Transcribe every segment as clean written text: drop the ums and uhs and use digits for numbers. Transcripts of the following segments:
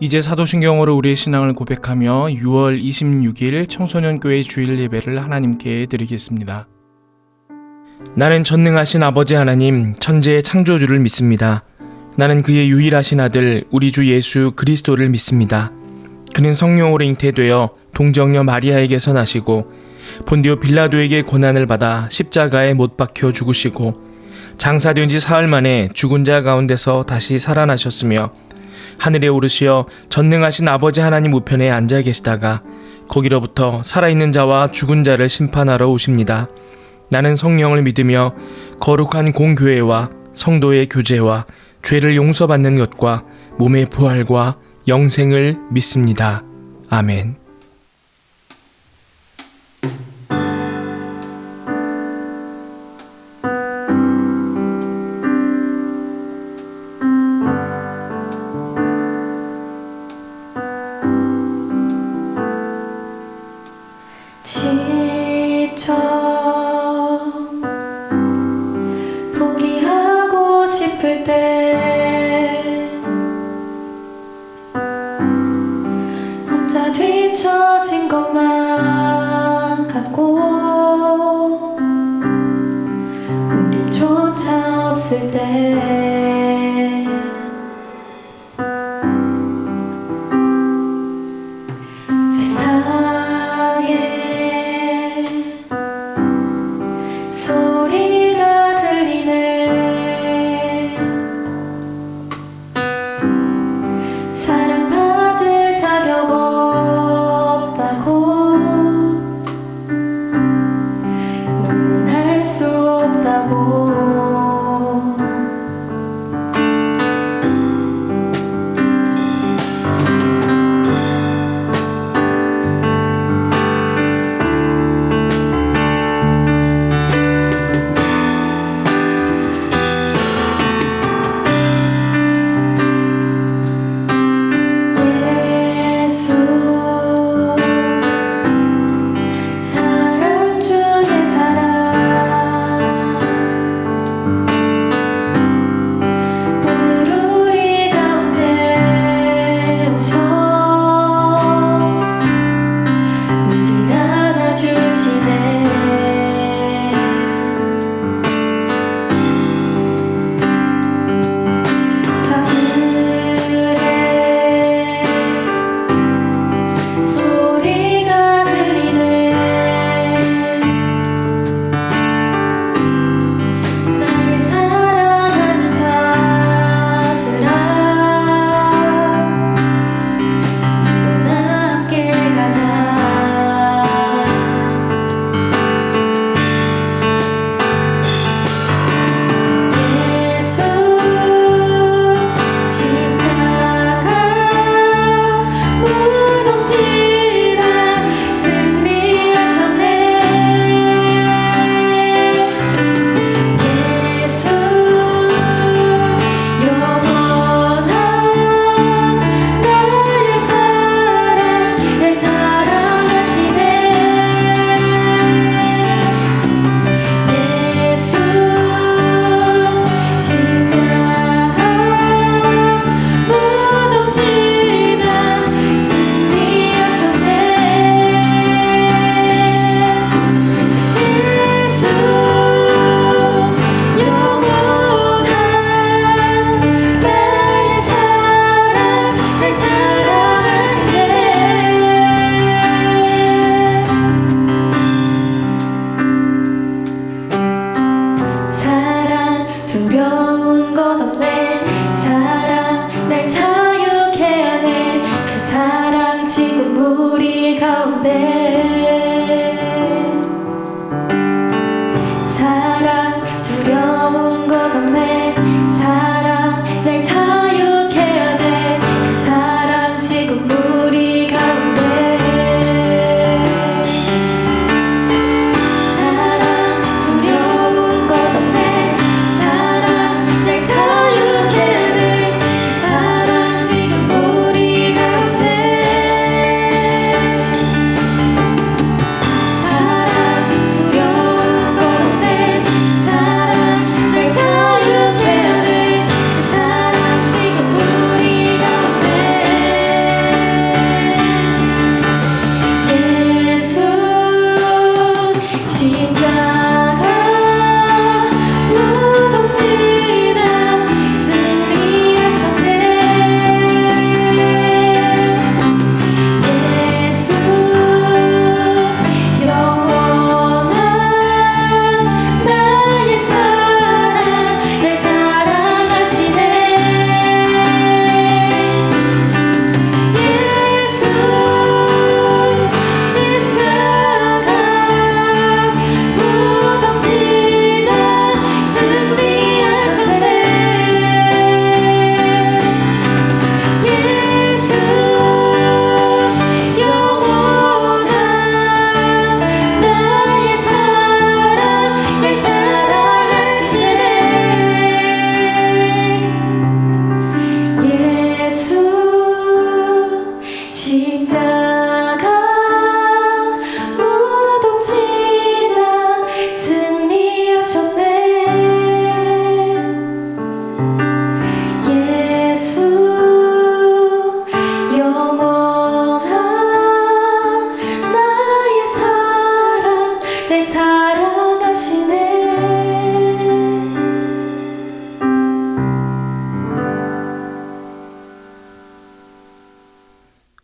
이제 사도신경으로 우리의 신앙을 고백하며 6월 26일 청소년교회 주일 예배를 하나님께 드리겠습니다. 나는 전능하신 아버지 하나님, 천지의 창조주를 믿습니다. 나는 그의 유일하신 아들, 우리 주 예수 그리스도를 믿습니다. 그는 성령으로 잉태되어 동정녀 마리아에게서 나시고 본디오 빌라도에게 고난을 받아 십자가에 못 박혀 죽으시고 장사된 지 사흘 만에 죽은 자 가운데서 다시 살아나셨으며 하늘에 오르시어 전능하신 아버지 하나님 우편에 앉아 계시다가 거기로부터 살아있는 자와 죽은 자를 심판하러 오십니다. 나는 성령을 믿으며 거룩한 공교회와 성도의 교제와 죄를 용서받는 것과 몸의 부활과 영생을 믿습니다. 아멘. 지쳐 포기하고 싶을 때 혼자 뒤처진 것만 같고 우리조차 없을 때 소리가 들리네. 사랑받을 자격 없다고, 너는 할 수 없다고.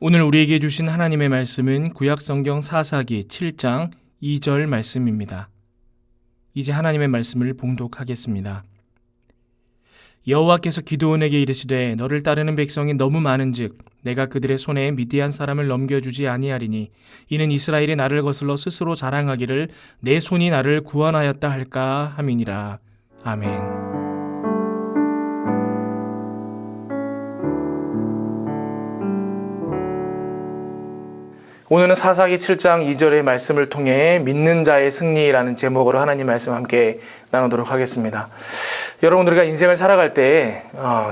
오늘 우리에게 주신 하나님의 말씀은 구약성경 사사기 7장 2절 말씀입니다. 이제 하나님의 말씀을 봉독하겠습니다. 여호와께서 기드온에게 이르시되 너를 따르는 백성이 너무 많은즉 내가 그들의 손에 미디안 사람을 넘겨주지 아니하리니 이는 이스라엘이 나를 거슬러 스스로 자랑하기를 내 손이 나를 구원하였다 할까 함이니라. 아멘. 오늘은 사사기 7장 2절의 말씀을 통해 믿는 자의 승리라는 제목으로 하나님 말씀 함께 나누도록 하겠습니다. 여러분, 우리가 인생을 살아갈 때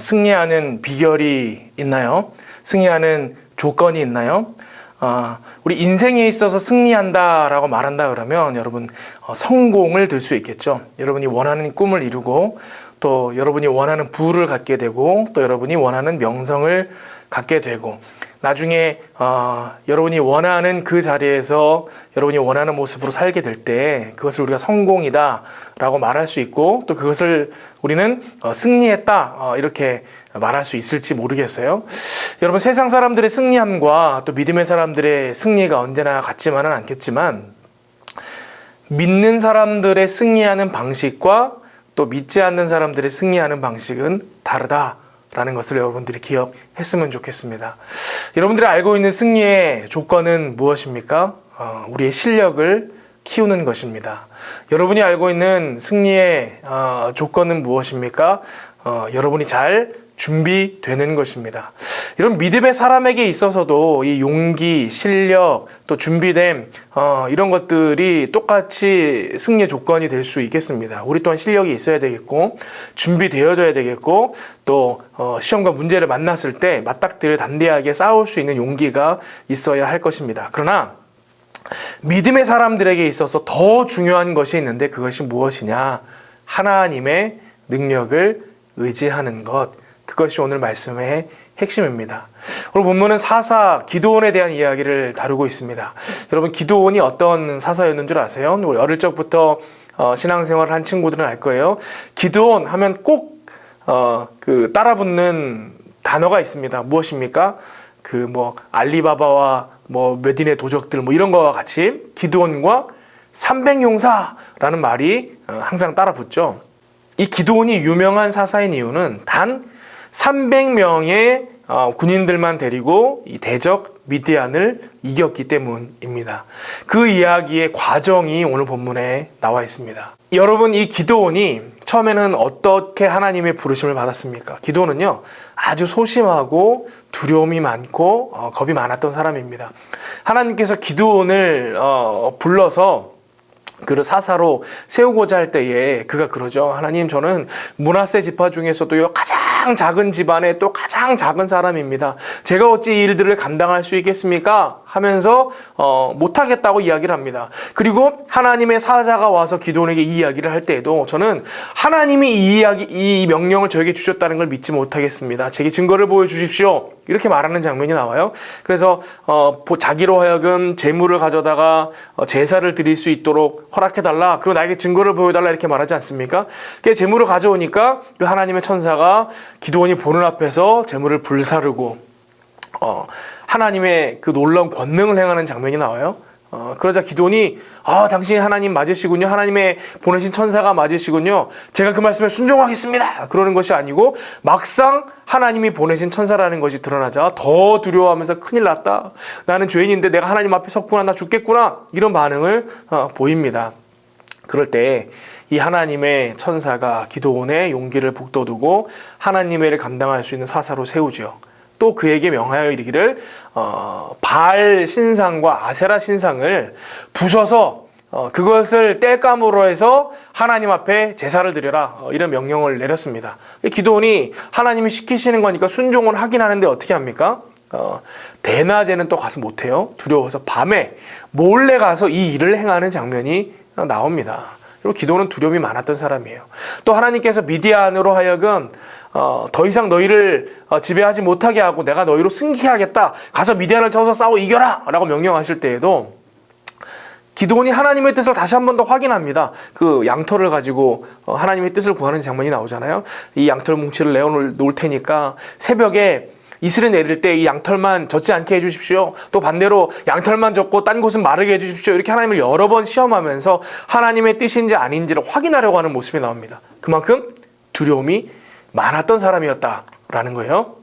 승리하는 비결이 있나요? 승리하는 조건이 있나요? 우리 인생에 있어서 승리한다라고 말한다 그러면 여러분 성공을 들 수 있겠죠. 여러분이 원하는 꿈을 이루고 또 여러분이 원하는 부를 갖게 되고 또 여러분이 원하는 명성을 갖게 되고 나중에 여러분이 원하는 그 자리에서 여러분이 원하는 모습으로 살게 될 때 그것을 우리가 성공이다 라고 말할 수 있고 또 그것을 우리는 승리했다 이렇게 말할 수 있을지 모르겠어요. 여러분, 세상 사람들의 승리함과 또 믿음의 사람들의 승리가 언제나 같지만은 않겠지만 믿는 사람들의 승리하는 방식과 또 믿지 않는 사람들의 승리하는 방식은 다르다 라는 것을 여러분들이 기억했으면 좋겠습니다. 여러분들이 알고 있는 승리의 조건은 무엇입니까? 우리의 실력을 키우는 것입니다. 여러분이 알고 있는 승리의 조건은 무엇입니까? 여러분이 잘 준비되는 것입니다. 이런 믿음의 사람에게 있어서도 이 용기, 실력, 또 준비됨 이런 것들이 똑같이 승리의 조건이 될 수 있겠습니다. 우리 또한 실력이 있어야 되겠고 준비되어져야 되겠고 또 시험과 문제를 만났을 때 맞닥뜨려 담대하게 싸울 수 있는 용기가 있어야 할 것입니다. 그러나 믿음의 사람들에게 있어서 더 중요한 것이 있는데 그것이 무엇이냐? 하나님의 능력을 의지하는 것. 그것이 오늘 말씀의 핵심입니다. 오늘 본문은 사사 기드온에 대한 이야기를 다루고 있습니다. 여러분, 기드온이 어떤 사사였는 줄 아세요? 우리 어릴 적부터 신앙생활을 한 친구들은 알 거예요. 기드온 하면 꼭 그 따라붙는 단어가 있습니다. 무엇입니까? 그 알리바바와 메딘의 도적들 이런 거와 같이 기드온과 300용사라는 말이 항상 따라붙죠. 이 기드온이 유명한 사사인 이유는 단 300명의 군인들만 데리고 이 대적 미디안을 이겼기 때문입니다. 그 이야기의 과정이 오늘 본문에 나와 있습니다. 여러분, 이 기드온이 처음에는 어떻게 하나님의 부르심을 받았습니까? 기드온은요, 아주 소심하고 두려움이 많고 겁이 많았던 사람입니다. 하나님께서 기드온을 불러서 그를 사사로 세우고자 할 때에 그가 그러죠. 하나님, 저는 므낫세 지파 중에서도 가장 작은 집안의 또 가장 작은 사람입니다. 제가 어찌 이 일들을 감당할 수 있겠습니까? 하면서 못하겠다고 이야기를 합니다. 그리고 하나님의 사자가 와서 기드온에게 이 이야기를 할 때에도 저는 하나님이 이 명령을 저에게 주셨다는 걸 믿지 못하겠습니다. 제게 증거를 보여주십시오. 이렇게 말하는 장면이 나와요. 그래서 자기로 하여금 재물을 가져다가 제사를 드릴 수 있도록 허락해달라. 그리고 나에게 증거를 보여달라. 이렇게 말하지 않습니까? 그 재물을 가져오니까 그 하나님의 천사가 기드온이 보는 앞에서 재물을 불사르고 하나님의 그 놀라운 권능을 행하는 장면이 나와요. 그러자 기드온이 당신이 하나님 맞으시군요. 하나님의 보내신 천사가 맞으시군요. 제가 그 말씀에 순종하겠습니다. 그러는 것이 아니고 막상 하나님이 보내신 천사라는 것이 드러나자 더 두려워하면서 큰일 났다. 나는 죄인인데 내가 하나님 앞에 섰구나. 나 죽겠구나. 이런 반응을 보입니다. 그럴 때 이 하나님의 천사가 기드온의 용기를 북돋우고 하나님의 일을 감당할 수 있는 사사로 세우죠. 또 그에게 명하여 이르기를 바알 신상과 아세라 신상을 부셔서 그것을 땔감으로 해서 하나님 앞에 제사를 드려라. 이런 명령을 내렸습니다. 기드온이 하나님이 시키시는 거니까 순종을 하긴 하는데 어떻게 합니까? 대낮에는 또 가서 못해요. 두려워서 밤에 몰래 가서 이 일을 행하는 장면이 나옵니다. 그리고 기드온은 두려움이 많았던 사람이에요. 또 하나님께서 미디안으로 하여금 더 이상 너희를 지배하지 못하게 하고 내가 너희로 승리하겠다. 가서 미디안을 쳐서 싸워 이겨라! 라고 명령하실 때에도 기드온이 하나님의 뜻을 다시 한 번 더 확인합니다. 그 양털을 가지고 하나님의 뜻을 구하는 장면이 나오잖아요. 이 양털 뭉치를 내어놓을 테니까 새벽에 이슬이 내릴 때 이 양털만 젖지 않게 해주십시오. 또 반대로 양털만 젖고 딴 곳은 마르게 해주십시오. 이렇게 하나님을 여러 번 시험하면서 하나님의 뜻인지 아닌지를 확인하려고 하는 모습이 나옵니다. 그만큼 두려움이 많았던 사람이었다라는 거예요.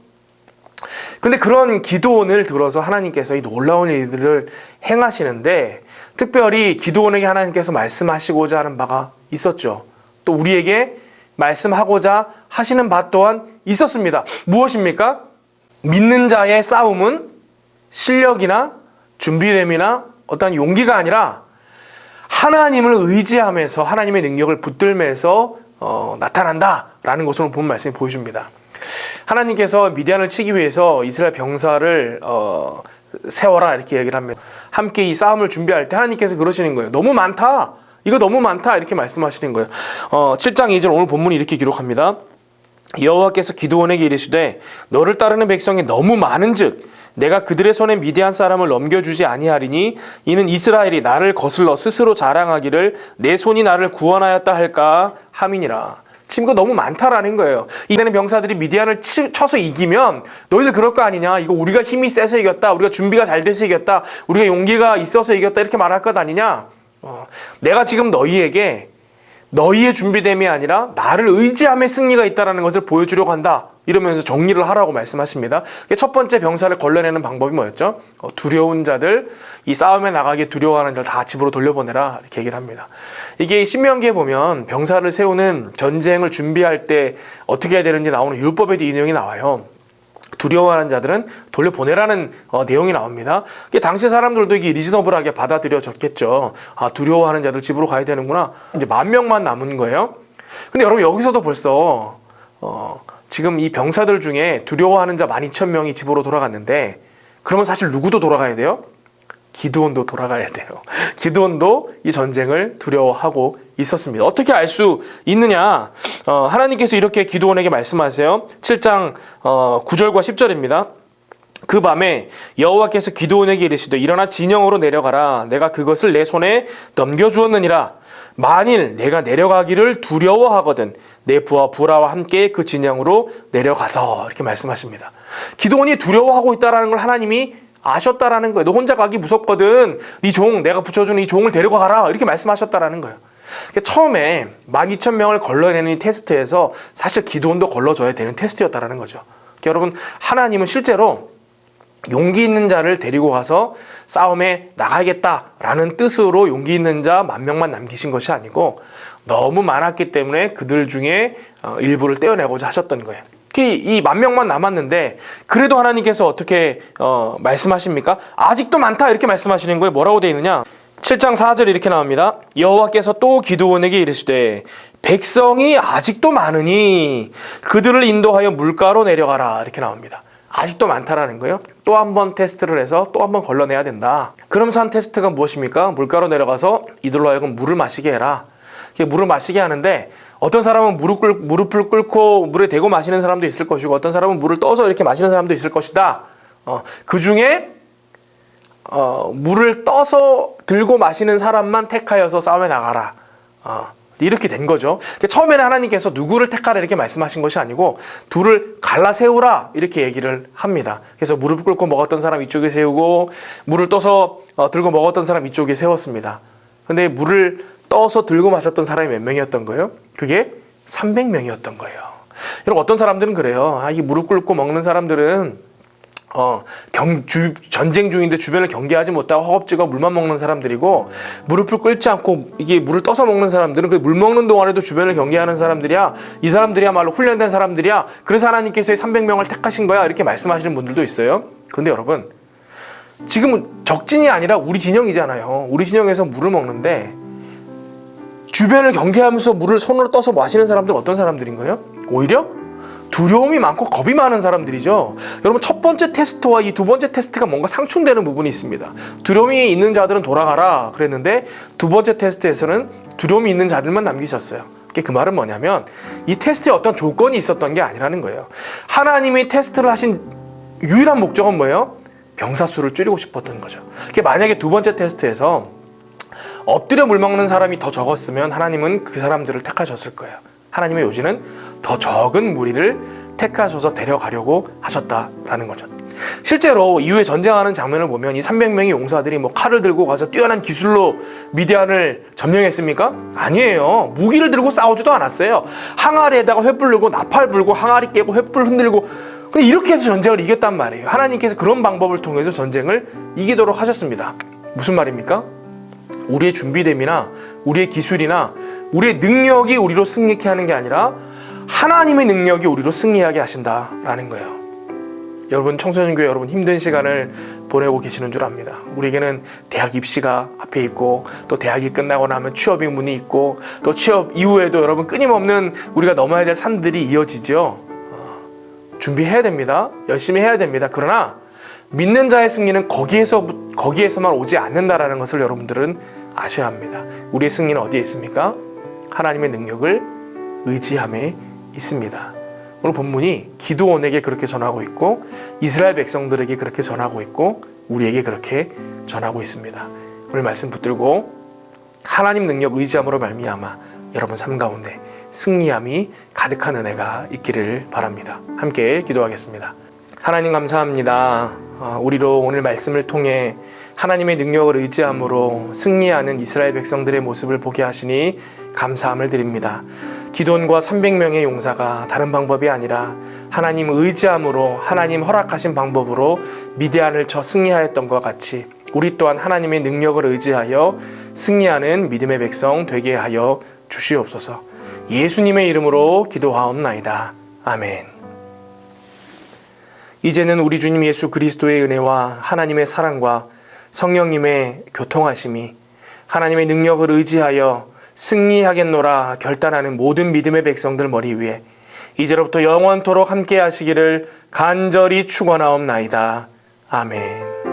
그런데 그런 기드온을 들어서 하나님께서 이 놀라운 일들을 행하시는데 특별히 기드온에게 하나님께서 말씀하시고자 하는 바가 있었죠. 또 우리에게 말씀하고자 하시는 바 또한 있었습니다. 무엇입니까? 믿는 자의 싸움은 실력이나 준비됨이나 어떤 용기가 아니라 하나님을 의지하면서 하나님의 능력을 붙들면서 나타난다라는 것으로 본 말씀이 보여줍니다. 하나님께서 미디안을 치기 위해서 이스라엘 병사를 세워라 이렇게 얘기를 합니다. 함께 이 싸움을 준비할 때 하나님께서 그러시는 거예요. 너무 많다. 이거 너무 많다. 이렇게 말씀하시는 거예요. 7장 2절 오늘 본문이 이렇게 기록합니다. 여호와께서 기드온에게 이르시되 너를 따르는 백성이 너무 많은즉 내가 그들의 손에 미디안 사람을 넘겨주지 아니하리니 이는 이스라엘이 나를 거슬러 스스로 자랑하기를 내 손이 나를 구원하였다 할까 함이니라. 지금 이거 너무 많다라는 거예요. 이때는 병사들이 미디안을 쳐서 이기면 너희들 그럴 거 아니냐. 이거 우리가 힘이 세서 이겼다. 우리가 준비가 잘 돼서 이겼다. 우리가 용기가 있어서 이겼다. 이렇게 말할 것 아니냐. 내가 지금 너희에게 너희의 준비됨이 아니라 나를 의지함의 승리가 있다는 것을 보여주려고 한다. 이러면서 정리를 하라고 말씀하십니다. 첫 번째 병사를 걸러내는 방법이 뭐였죠? 두려운 자들, 이 싸움에 나가기에 두려워하는 자를 다 집으로 돌려보내라. 이렇게 얘기를 합니다. 이게 신명기에 보면 병사를 세우는 전쟁을 준비할 때 어떻게 해야 되는지 나오는 율법에도 이 내용이 나와요. 두려워하는 자들은 돌려보내라는 내용이 나옵니다. 당시 사람들도 이게 리즈너블하게 받아들여졌겠죠. 아, 두려워하는 자들 집으로 가야 되는구나. 이제 10,000명만 남은 거예요. 근데 여러분 여기서도 벌써 지금 이 병사들 중에 두려워하는 자 12,000명이 집으로 돌아갔는데 그러면 사실 누구도 돌아가야 돼요? 기드온도 돌아가야 돼요. 기드온도 이 전쟁을 두려워하고 있었습니다. 어떻게 알 수 있느냐? 하나님께서 이렇게 기드온에게 말씀하세요. 7장 9절과 10절입니다. 그 밤에 여호와께서 기드온에게 이르시되 일어나 진영으로 내려가라. 내가 그것을 내 손에 넘겨주었느니라. 만일 내가 내려가기를 두려워하거든 내 부하 부라와 함께 그 진영으로 내려가서 이렇게 말씀하십니다. 기드온이 두려워하고 있다는 걸 하나님이 아셨다라는 거예요. 너 혼자 가기 무섭거든. 네 종, 내가 붙여주는 이 종을 데리고 가라. 이렇게 말씀하셨다라는 거예요. 처음에 12,000명을 걸러내는 이 테스트에서 사실 기드온도 걸러줘야 되는 테스트였다라는 거죠. 여러분, 하나님은 실제로 용기 있는 자를 데리고 가서 싸움에 나가야겠다라는 뜻으로 용기 있는 자 10,000명만 남기신 것이 아니고 너무 많았기 때문에 그들 중에 일부를 떼어내고자 하셨던 거예요. 이 10,000명만 남았는데 그래도 하나님께서 어떻게 말씀하십니까? 아직도 많다 이렇게 말씀하시는 거예요. 뭐라고 되어 있느냐? 7장 4절 이렇게 나옵니다. 여호와께서 또 기드온에게 이르시되 백성이 아직도 많으니 그들을 인도하여 물가로 내려가라 이렇게 나옵니다. 아직도 많다라는 거예요. 또 한 번 테스트를 해서 또 한 번 걸러내야 된다. 그러면서 한 테스트가 무엇입니까? 물가로 내려가서 이들로 하여금 물을 마시게 해라. 물을 마시게 하는데 어떤 사람은 무릎을 꿇고 물에 대고 마시는 사람도 있을 것이고 어떤 사람은 물을 떠서 이렇게 마시는 사람도 있을 것이다. 그 중에 물을 떠서 들고 마시는 사람만 택하여서 싸움에 나가라. 이렇게 된 거죠. 처음에는 하나님께서 누구를 택하라 이렇게 말씀하신 것이 아니고 둘을 갈라 세우라 이렇게 얘기를 합니다. 그래서 무릎을 꿇고 먹었던 사람 이쪽에 세우고 물을 떠서 들고 먹었던 사람 이쪽에 세웠습니다. 근데 물을 떠서 들고 마셨던 사람이 몇 명이었던 거예요? 그게 300명이었던 거예요. 여러분 어떤 사람들은 그래요. 이 무릎 꿇고 먹는 사람들은 전쟁 중인데 주변을 경계하지 못하고 허겁지겁 물만 먹는 사람들이고 무릎을 꿇지 않고 이게 물을 떠서 먹는 사람들은 그 물 먹는 동안에도 주변을 경계하는 사람들이야. 이 사람들이야말로 훈련된 사람들이야. 그래서 하나님께서 300명을 택하신 거야. 이렇게 말씀하시는 분들도 있어요. 그런데 여러분 지금은 적진이 아니라 우리 진영이잖아요. 우리 진영에서 물을 먹는데 주변을 경계하면서 물을 손으로 떠서 마시는 사람들은 어떤 사람들인 거예요? 오히려 두려움이 많고 겁이 많은 사람들이죠. 여러분 첫 번째 테스트와 이 두 번째 테스트가 뭔가 상충되는 부분이 있습니다. 두려움이 있는 자들은 돌아가라 그랬는데 두 번째 테스트에서는 두려움이 있는 자들만 남기셨어요. 그 말은 뭐냐면 이 테스트에 어떤 조건이 있었던 게 아니라는 거예요. 하나님이 테스트를 하신 유일한 목적은 뭐예요? 병사 수를 줄이고 싶었던 거죠. 만약에 두 번째 테스트에서 엎드려 물 먹는 사람이 더 적었으면 하나님은 그 사람들을 택하셨을 거예요. 하나님의 요지는 더 적은 무리를 택하셔서 데려가려고 하셨다라는 거죠. 실제로 이후에 전쟁하는 장면을 보면 이 300명의 용사들이 뭐 칼을 들고 가서 뛰어난 기술로 미디안을 점령했습니까? 아니에요. 무기를 들고 싸우지도 않았어요. 항아리에다가 횃불 들고 나팔 불고 항아리 깨고 횃불 흔들고 그냥 이렇게 해서 전쟁을 이겼단 말이에요. 하나님께서 그런 방법을 통해서 전쟁을 이기도록 하셨습니다. 무슨 말입니까? 우리의 준비됨이나 우리의 기술이나 우리의 능력이 우리로 승리케 하는 게 아니라 하나님의 능력이 우리로 승리하게 하신다라는 거예요. 여러분, 청소년교회 여러분 힘든 시간을 보내고 계시는 줄 압니다. 우리에게는 대학 입시가 앞에 있고 또 대학이 끝나고 나면 취업의 문이 있고 또 취업 이후에도 여러분 끊임없는 우리가 넘어야 될 산들이 이어지죠. 준비해야 됩니다. 열심히 해야 됩니다. 그러나 믿는 자의 승리는 거기에서만 오지 않는다라는 것을 여러분들은 아셔야 합니다. 우리의 승리는 어디에 있습니까? 하나님의 능력을 의지함에 있습니다. 오늘 본문이 기드온에게 그렇게 전하고 있고 이스라엘 백성들에게 그렇게 전하고 있고 우리에게 그렇게 전하고 있습니다. 오늘 말씀 붙들고 하나님 능력 의지함으로 말미암아 여러분 삶 가운데 승리함이 가득한 은혜가 있기를 바랍니다. 함께 기도하겠습니다. 하나님 감사합니다. 우리로 오늘 말씀을 통해 하나님의 능력을 의지함으로 승리하는 이스라엘 백성들의 모습을 보게 하시니 감사함을 드립니다. 기드온과 300명의 용사가 다른 방법이 아니라 하나님 의지함으로 하나님 허락하신 방법으로 미디안을 쳐 승리하였던 것 같이 우리 또한 하나님의 능력을 의지하여 승리하는 믿음의 백성 되게 하여 주시옵소서. 예수님의 이름으로 기도하옵나이다. 아멘. 이제는 우리 주님 예수 그리스도의 은혜와 하나님의 사랑과 성령님의 교통하심이 하나님의 능력을 의지하여 승리하겠노라 결단하는 모든 믿음의 백성들 머리 위에 이제로부터 영원토록 함께 하시기를 간절히 축원하옵나이다. 아멘.